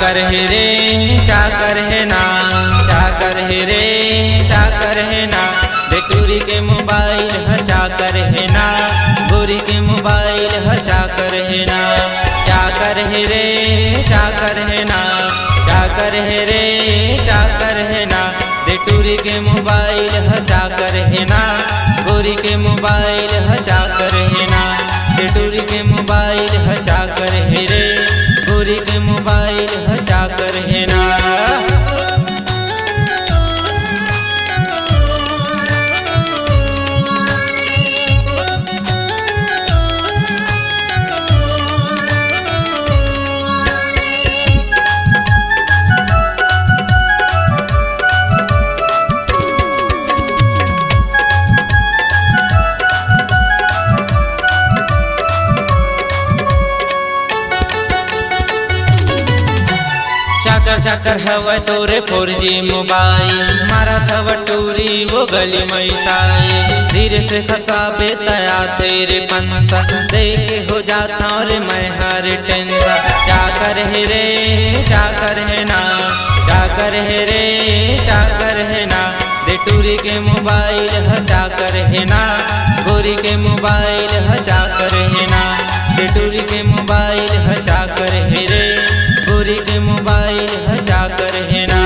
चाकर है रे चाकर है ना, चाकर है रे चाकर है ना, बेटूरी के मोबाइल ह चाकर है ना, गोरी के मोबाइल ह चाकर है ना। चाकर है रे चाकर है ना, चाकर है रे चाकर है ना, बेटूरी के मोबाइल ह चाकर है ना, गोरी के मोबाइल ह चाकर है ना, बेटूरी के मोबाइल ह चाकर है रे, गोरी के मोबाइल ह चाकर है ना। चाकर चाकर हवा तोरे 4G मोबाइल, मारा था टूरी वो गली मैटाई, धीरे से खसाबे तया तेरे पंसा, देखे हो जाता रे मैं हर टेंसा। चाकर है रे चाकर है ना, चाकर है रे चाकर है ना, बेटूरी के मोबाइल ह चाकर है ना, गोरी के मोबाइल ह चाकर है ना, बेटूरी के मोबाइल ह चाकर है रे, गोरी के मोबाइल ह चाकर है ना।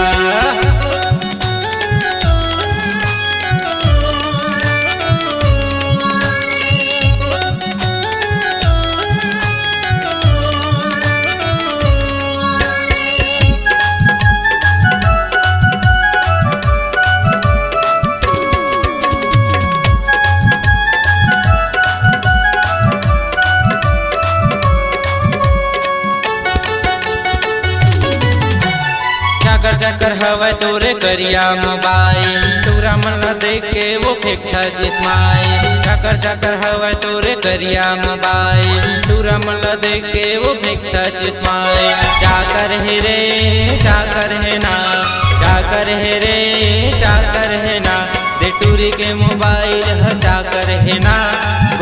चाकर चाकर हवा तोरे करिया मोबाइल, तोरा मन देख के वो फेंकता जिस्माइल। चाकर चाकर हवा तोरे करिया मोबाइल, तोरा मन देख के वो फेंकता जिस्माइल। चाकर है रे चाकर है ना, चाकर है रे चाकर है ना, बेटूरी के मोबाइल ह चाकर है ना,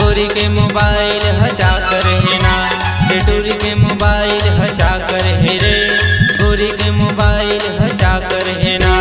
गोरी के मोबाइल ह चाकर है ना, बेटूरी के मोबाइल ह चाकर है रे, गोरी के मोबाइल ह चाकर है ना।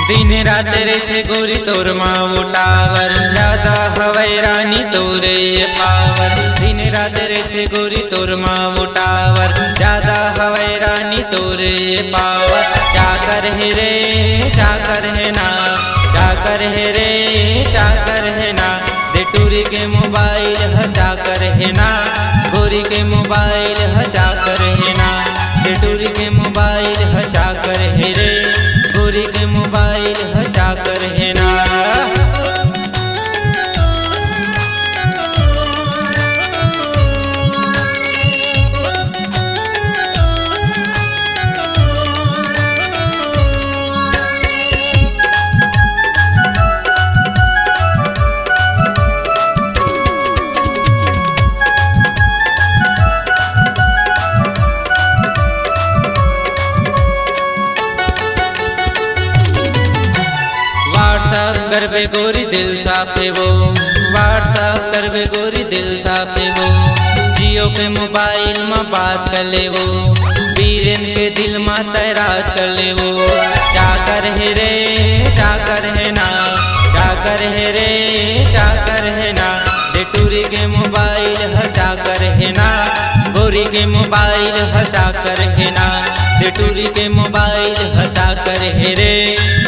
दिन रात रहते गोरी तोर माँ उठावर, ज्यादा हवाई रानी तोरे ये पावर। दिन रात रहते गोरी तोर माँ उठावर, ज्यादा हवाई रानी तोरे ये पावर। चाकर है रे चाकर है ना, चाकर है रे चाकर है ना, बेटूरी के मोबाइल ह चाकर है ना, गोरी के मोबाइल ह चाकर है ना, बेटूरी के मोबाइल ह चाकर है रे, गोरी के मोबाइल ह चाकर है ना। व्हाट्सअप करबे गोरी दिल साफे वो, व्हाट्सअप करबे गोरी दिल साफे वो, जियो के मोबाइल में बात कर ले वो, बीरेन के दिल में तैराज कर ले वो। चाकर है रे चाकर है ना, चाकर है रे चाकर है ना, बेटूरी के मोबाइल ह चाकर है ना, गोरी के मोबाइल ह चाकर है ना, बेटूरी के मोबाइल ह चाकर है रे,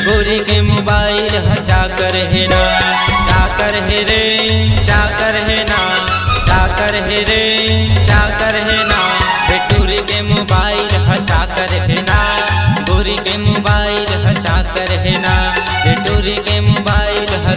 गोरी के मोबाइल ह चाकर है ना। चाकर है रे चाकर है ना, चाकर है रे चाकर है ना, बेटूरी के मोबाइल ह चाकर है ना, गोरी के मोबाइल ह चाकर है ना, बेटूरी के मोबाइल ह